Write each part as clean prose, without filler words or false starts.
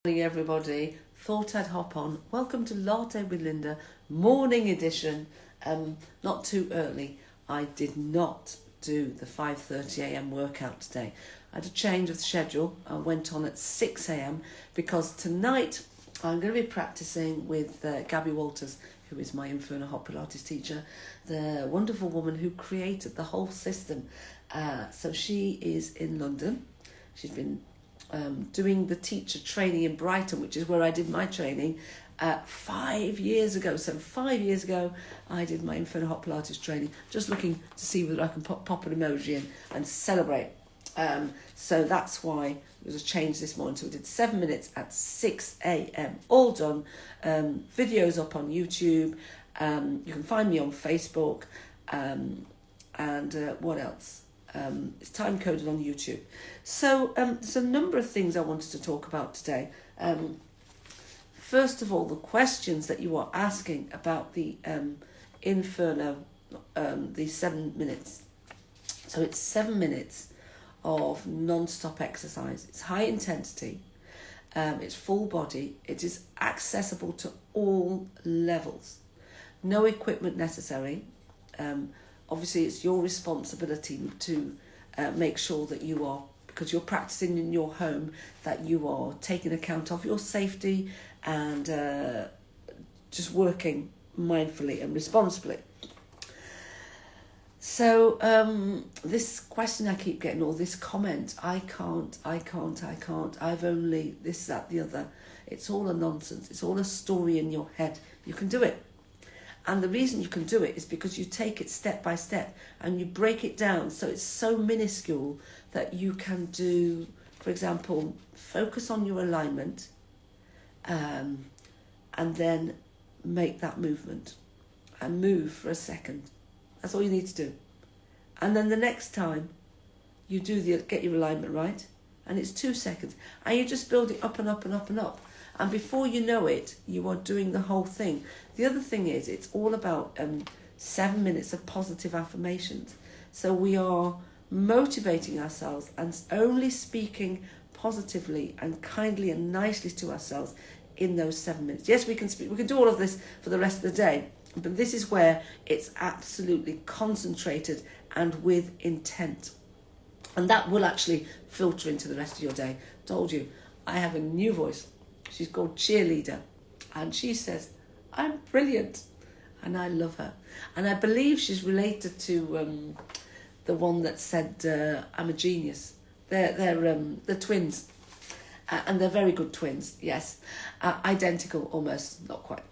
Morning everybody, thought I'd hop on. Welcome to Latte with Lynda, morning edition. Not too early. I did not do the 5:30 a.m. workout today. I had a change of schedule. I went on at 6 a.m. because tonight I'm going to be practicing with Gaby, who is my Inferno hot Pilates teacher, the wonderful woman who created the whole system. So she is in London. She's been doing the teacher training in Brighton, which is where I did my training 5 years ago. So 5 years ago, I did my Inferno hot Pilates training, just looking to see whether I can pop an emoji in and celebrate. So that's why there was a change this morning. So we did 7 minutes at 6 a.m. All done. Videos up on YouTube. You can find me on Facebook. And what else? It's time coded on YouTube. So there's a number of things I wanted to talk about today. First of all, the questions that you are asking about the Inferno, the 7 minutes. So it's 7 minutes of non-stop exercise. It's high intensity. It's full body. It is accessible to all levels. No equipment necessary. Obviously, it's your responsibility to make sure that you are, because you're practicing in your home, that you are taking account of your safety and just working mindfully and responsibly. So this question I keep getting, or this comment, I can't, I've only this, that, the other. It's all a nonsense. It's all a story in your head. You can do it. And the reason you can do it is because you take it step by step and you break it down so it's so minuscule that you can do, for example, focus on your alignment and then make that movement and move for a second. That's all you need to do. And then the next time you get your alignment right, and it's 2 seconds, and you just build it up and up and up and up. And before you know it, you are doing the whole thing. The other thing is, it's all about 7 minutes of positive affirmations. So we are motivating ourselves and only speaking positively and kindly and nicely to ourselves in those 7 minutes. Yes, we can speak. We can do all of this for the rest of the day, but this is where it's absolutely concentrated and with intent. And that will actually filter into the rest of your day. Told you, I have a new voice. She's called Cheerleader, and she says, I'm brilliant, and I love her. And I believe she's related to the one that said, I'm a genius. They're twins, and they're very good twins, yes. Identical almost, not quite,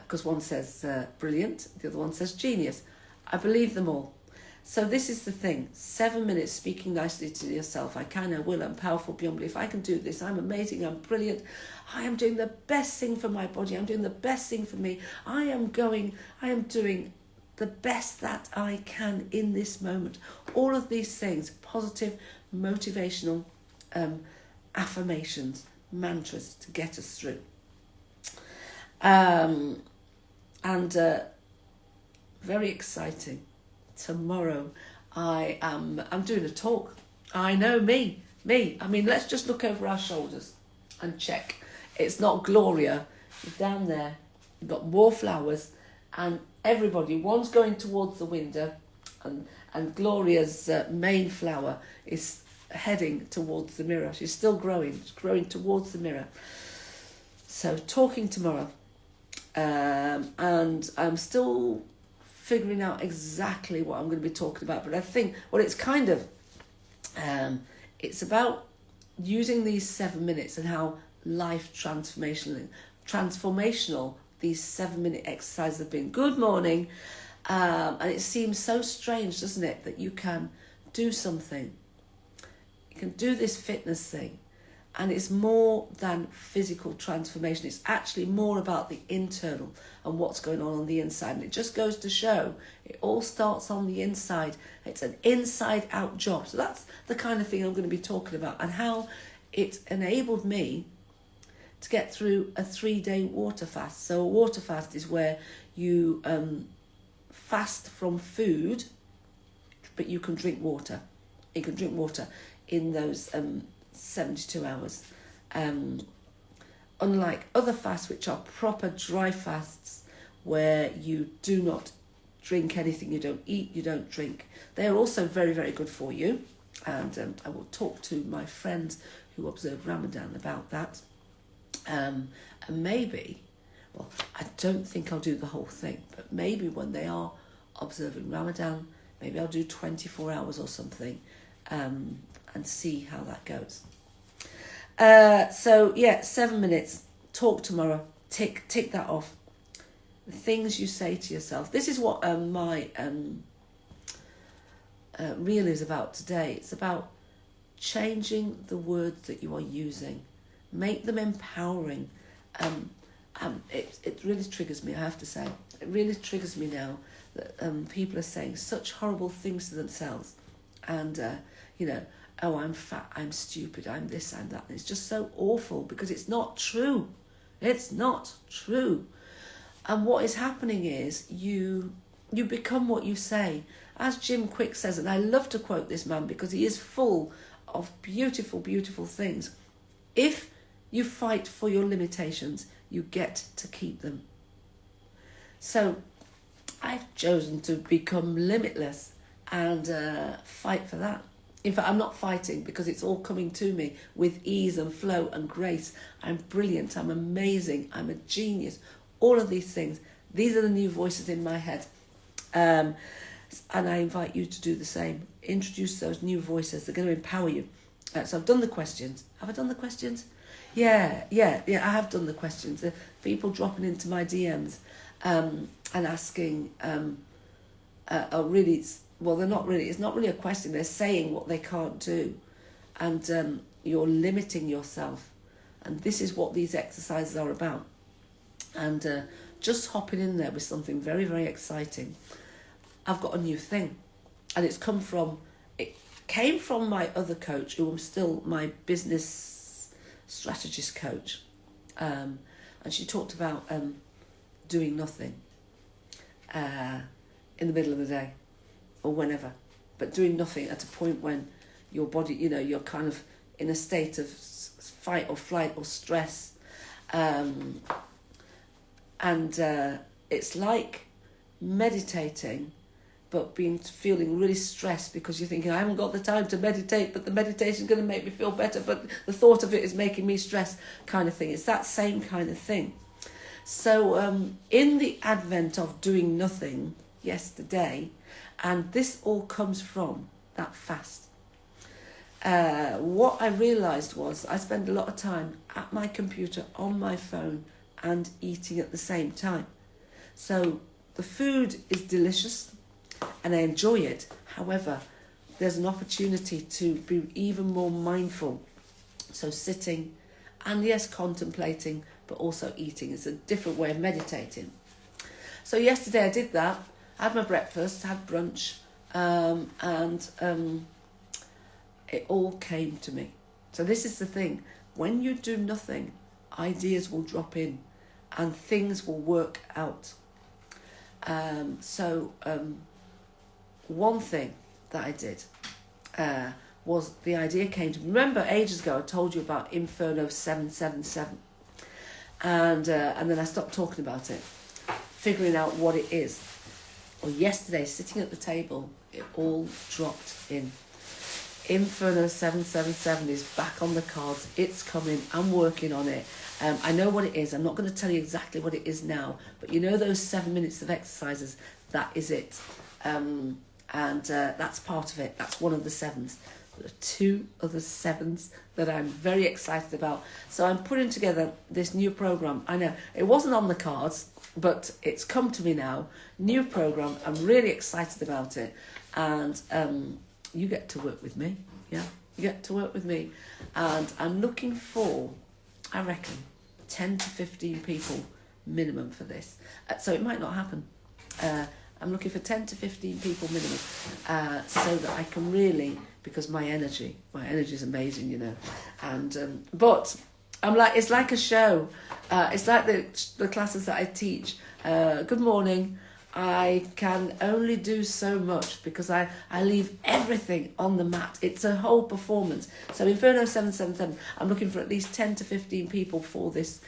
because one says brilliant, the other one says genius. I believe them all. So this is the thing, 7 minutes speaking nicely to yourself. I can, I will, I'm powerful beyond belief. I can do this, I'm amazing, I'm brilliant. I am doing the best thing for my body. I'm doing the best thing for me. I am doing the best that I can in this moment. All of these things, positive, motivational affirmations, mantras to get us through. And very exciting. Tomorrow I'm doing a talk. I know, me. I mean, let's just look over our shoulders and check. It's not Gloria. Down there, you've got more flowers, and everybody, one's going towards the window, and Gloria's main flower is heading towards the mirror. She's still growing. She's growing towards the mirror. So talking tomorrow. And I'm still figuring out exactly what I'm going to be talking about, but I think, well, it's kind of, it's about using these 7 minutes and how life transformational these 7 minute exercises have been. Good morning. And it seems so strange, doesn't it, that you can do something, you can do this fitness thing, and it's more than physical transformation. It's actually more about the internal and what's going on the inside. And it just goes to show it all starts on the inside. It's an inside out job. So that's the kind of thing I'm going to be talking about, and how it enabled me to get through a 3-day water fast. So a water fast is where you fast from food, but you can drink water. You can drink water in those 72 hours. unlike other fasts, which are proper dry fasts, where you do not drink anything, you don't eat, you don't drink. They are also very, very good for you. And I will talk to my friends who observe Ramadan about that. And maybe, well, I don't think I'll do the whole thing, but maybe when they are observing Ramadan, maybe I'll do 24 hours or something, and see how that goes. So yeah, 7 minutes, talk tomorrow, tick that off. The things you say to yourself. This is what my reel is about today. It's about changing the words that you are using. Make them empowering. It really triggers me, I have to say. It really triggers me now that people are saying such horrible things to themselves. And, oh, I'm fat, I'm stupid, I'm this, I'm that. And it's just so awful because it's not true. It's not true. And what is happening is you become what you say. As Jim Quick says, and I love to quote this man because he is full of beautiful, beautiful things. If you fight for your limitations, you get to keep them. So I've chosen to become limitless and fight for that. In fact, I'm not fighting because it's all coming to me with ease and flow and grace. I'm brilliant, I'm amazing, I'm a genius. All of these things. These are the new voices in my head. And I invite you to do the same. Introduce those new voices. They're going to empower you. So I've done the questions. Have I done the questions? Yeah, I have done the questions. The people dropping into my DMs and asking, are really, well, they're not really, it's not really a question. They're saying what they can't do. And you're limiting yourself. And this is what these exercises are about. And just hopping in there with something very, very exciting. I've got a new thing. And it came from my other coach, who I'm still my business strategist coach. And she talked about doing nothing in the middle of the day or whenever. But doing nothing at a point when your body, you're kind of in a state of fight or flight or stress. And it's like meditating, but feeling really stressed because you're thinking, I haven't got the time to meditate, but the meditation's going to make me feel better, but the thought of it is making me stressed, kind of thing. It's that same kind of thing. So in the advent of doing nothing yesterday, and this all comes from that fast, what I realised was I spend a lot of time at my computer, on my phone, and eating at the same time. So the food is delicious and I enjoy it. However, there's an opportunity to be even more mindful. So sitting and yes, contemplating, but also eating is a different way of meditating. So yesterday I did that. I had my breakfast, had brunch, and it all came to me. So this is the thing. When you do nothing, ideas will drop in and things will work out. One thing that I did was the idea came to me. Remember ages ago I told you about Inferno 777, and then I stopped talking about it, figuring out what it is. Well, yesterday, sitting at the table, it all dropped in. Inferno 777 is back on the cards. It's coming. I'm working on it. I know what it is. I'm not going to tell you exactly what it is now, but you know those 7 minutes of exercises, that is it. And that's part of it. That's one of the sevens. There are two other sevens that I'm very excited about. So I'm putting together this new program. I know it wasn't on the cards, but it's come to me now. New program. I'm really excited about it. And you get to work with me. Yeah, you get to work with me. And I'm looking for, I reckon, 10 to 15 people minimum for this. So it might not happen. I'm looking for 10 to 15 people minimum, so that I can really, because my energy is amazing, you know. And but I'm like, it's like a show. It's like the classes that I teach. Good morning. I can only do so much because I leave everything on the mat. It's a whole performance. So Inferno 777, I'm looking for at least 10 to 15 people for this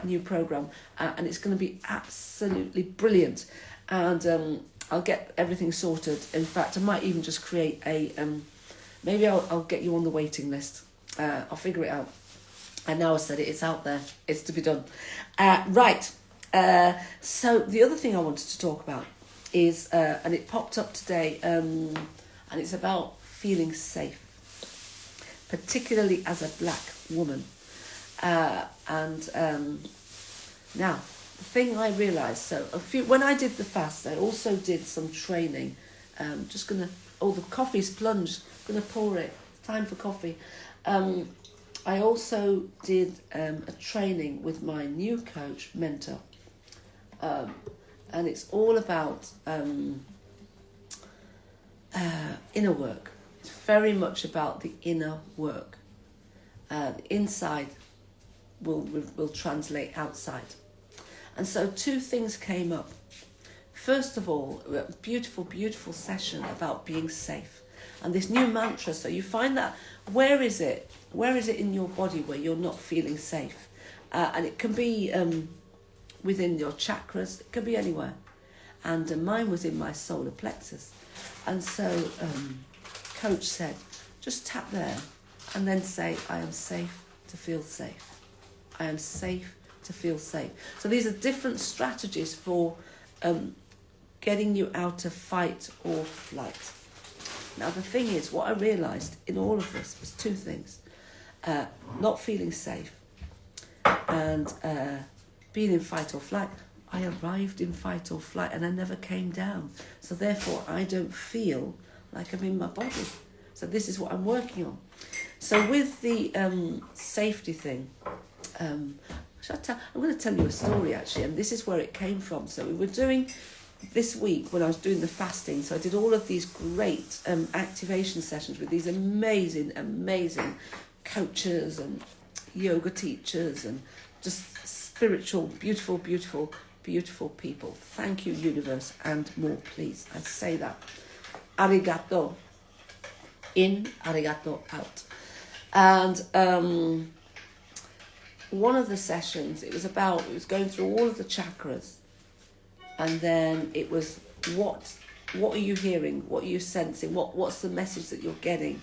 new programme. And it's going to be absolutely brilliant. And I'll get everything sorted. In fact, I might even just create a... maybe I'll get you on the waiting list. I'll figure it out. I know I said it. It's out there. It's to be done. Right. So the other thing I wanted to talk about is, and it popped up today, and it's about feeling safe, particularly as a black woman. Now, the thing I realised, when I did the fast, I also did some training. The coffee's plunged, gonna pour it. Time for coffee. I also did a training with my new coach, mentor. And it's all about inner work. It's very much about the inner work. The inside will translate outside. And so two things came up. First of all, a beautiful, beautiful session about being safe. And this new mantra, so you find that, where is it in your body where you're not feeling safe? And it can be within your chakras, it can be anywhere. And mine was in my solar plexus. And so coach said, just tap there and then say, I am safe to feel safe. I am safe to feel safe. So these are different strategies for getting you out of fight or flight. Now the thing is, what I realised in all of this was two things. Not feeling safe and being in fight or flight. I arrived in fight or flight and I never came down. So therefore I don't feel like I'm in my body. So this is what I'm working on. So with the safety thing, I'm going to tell you a story actually, and this is where it came from. So we were doing this week when I was doing the fasting, so I did all of these great activation sessions with these amazing coaches and yoga teachers and just spiritual, beautiful, beautiful, beautiful people. Thank you, universe, and more, please. I say that. Arigato in, arigato out. And one of the sessions, it was going through all of the chakras. And then it was, what are you hearing? What are you sensing? What's the message that you're getting?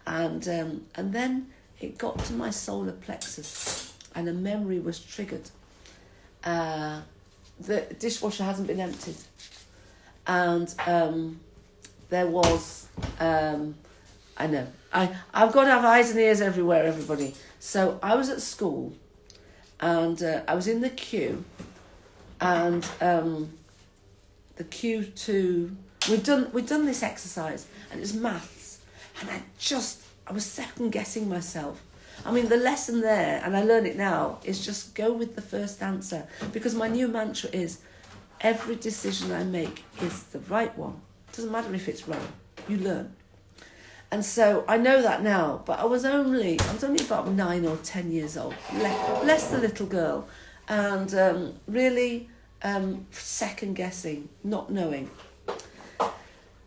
And then it got to my solar plexus and a memory was triggered. The dishwasher hasn't been emptied. And there was, I know, I've got to have eyes and ears everywhere, everybody. So I was at school and I was in the queue. And the queue to we'd done this exercise and it was maths, and I was second guessing myself. I mean, the lesson there, and I learn it now, is just go with the first answer, because my new mantra is every decision I make is the right one. It doesn't matter if it's wrong. You learn. And so I know that now, but I was only about 9 or 10 years old, less the little girl, and really second guessing, not knowing.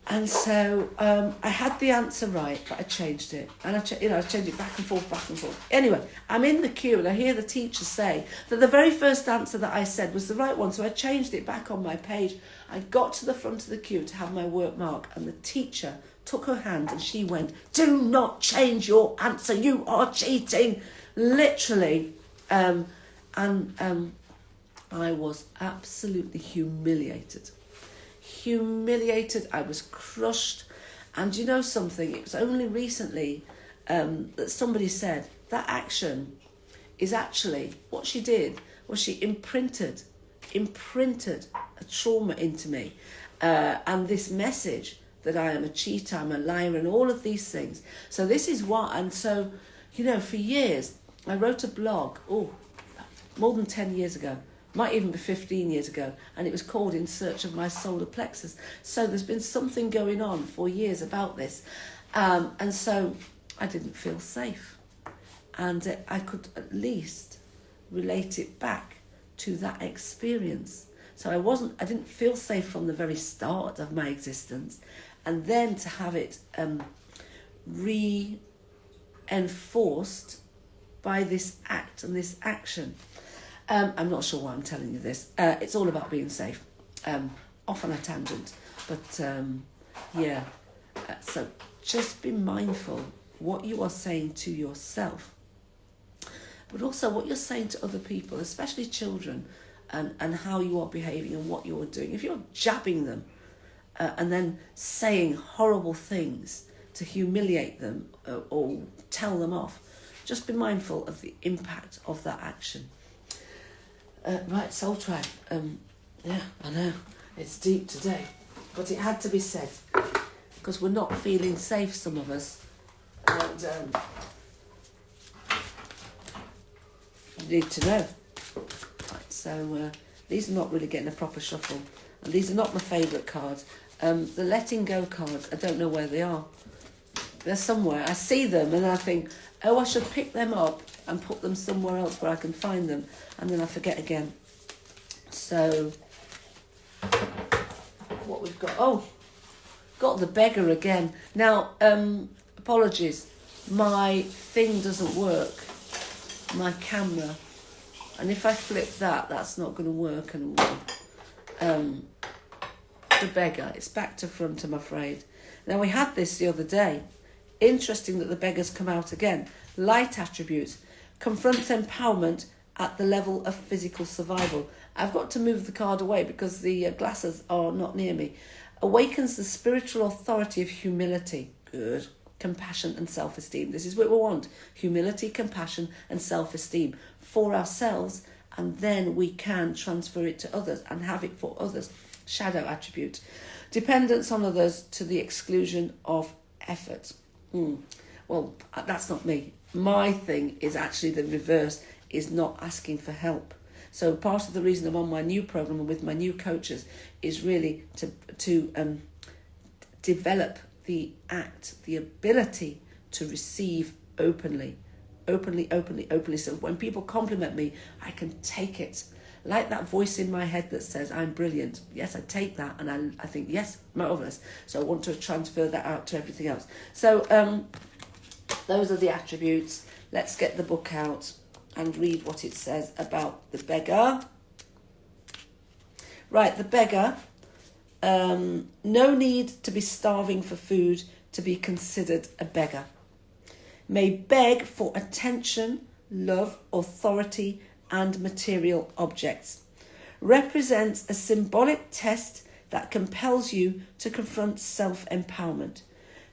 And so I had the answer right, but I changed it, and I changed it back and forth. Anyway, I'm in the queue and I hear the teacher say that the very first answer that I said was the right one, so I changed it back on my page. I got to the front of the queue to have my work mark, and the teacher took her hand and she went, "Do not change your answer, you are cheating," literally. I was absolutely humiliated. I was crushed. And you know something, it was only recently that somebody said that action is actually, what she did was she imprinted a trauma into me, and this message that I am a cheater, I'm a liar, and all of these things. So this is what, and so, for years I wrote a blog, more than 10 years ago, might even be 15 years ago, and it was called In Search of My Solar Plexus. So there's been something going on for years about this, and so I didn't feel safe, and I could at least relate it back to that experience. So I didn't feel safe from the very start of my existence. And then to have it reinforced by this act and this action. I'm not sure why I'm telling you this. It's all about being safe. Off on a tangent. But yeah, so just be mindful what you are saying to yourself, but also what you're saying to other people, especially children, and how you are behaving and what you are doing. If you're jabbing them and then saying horrible things to humiliate them or tell them off, just be mindful of the impact of that action. Right, Soul Tribe. Yeah, I know, it's deep today, but it had to be said because we're not feeling safe, some of us, and you need to know. Right, so these are not really getting a proper shuffle, and these are not my favourite cards. The letting go cards, I don't know where they are. They're somewhere. I see them and I think, oh, I should pick them up and put them somewhere else where I can find them, and then I forget again. So what we've got, got the beggar again. Now, apologies, my thing doesn't work, my camera, and if I flip that, that's not going to work anymore. The beggar, it's back to front, I'm afraid. Now, we had this the other day. Interesting that the beggar's come out again. Light attributes, confronts empowerment at the level of physical survival. I've got to move the card away because the glasses are not near me. Awakens the spiritual authority of humility. Good. Compassion and self-esteem. This is what we want. Humility, compassion and self-esteem for ourselves, and then we can transfer it to others and have it for others. Shadow attribute. Dependence on others to the exclusion of effort. Well, that's not me. My thing is actually the reverse, is not asking for help. So part of the reason I'm on my new program and with my new coaches is really to develop the ability to receive openly. So when people compliment me, I can take it. Like that voice in my head that says, I'm brilliant. Yes, I take that and I think, yes, marvellous. So I want to transfer that out to everything else. So those are the attributes. Let's get the book out and read what it says about the beggar. Right, the beggar. No need to be starving for food to be considered a beggar. May beg for attention, love, authority, and material objects. Represents a symbolic test that compels you to confront self-empowerment.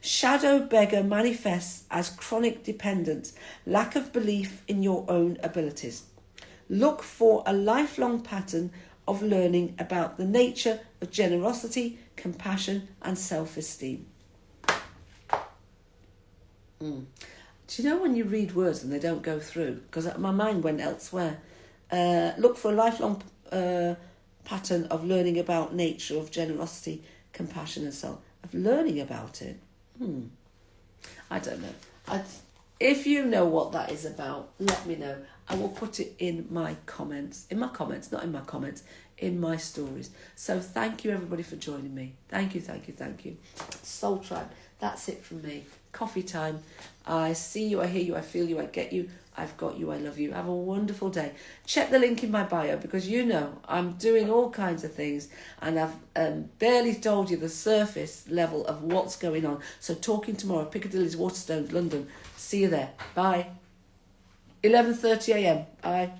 Shadow beggar manifests as chronic dependence, lack of belief in your own abilities. Look for a lifelong pattern of learning about the nature of generosity, compassion, and self-esteem. Do you know when you read words and they don't go through? Because my mind went elsewhere. Look for a lifelong pattern of learning about nature of generosity, compassion, and so of learning about it. I don't know. If you know what that is about, let me know. I will put it in my comments. In my comments, not in my comments, in my stories. So thank you everybody for joining me. Thank you. Soul Tribe, that's it from me. Coffee time. I see you, I hear you, I feel you, I get you, I've got you, I love you. Have a wonderful day. Check the link in my bio because you know I'm doing all kinds of things and I've barely told you the surface level of what's going on. So talking tomorrow, Piccadilly's Waterstones, London. See you there. Bye. 11:30 a.m. Bye.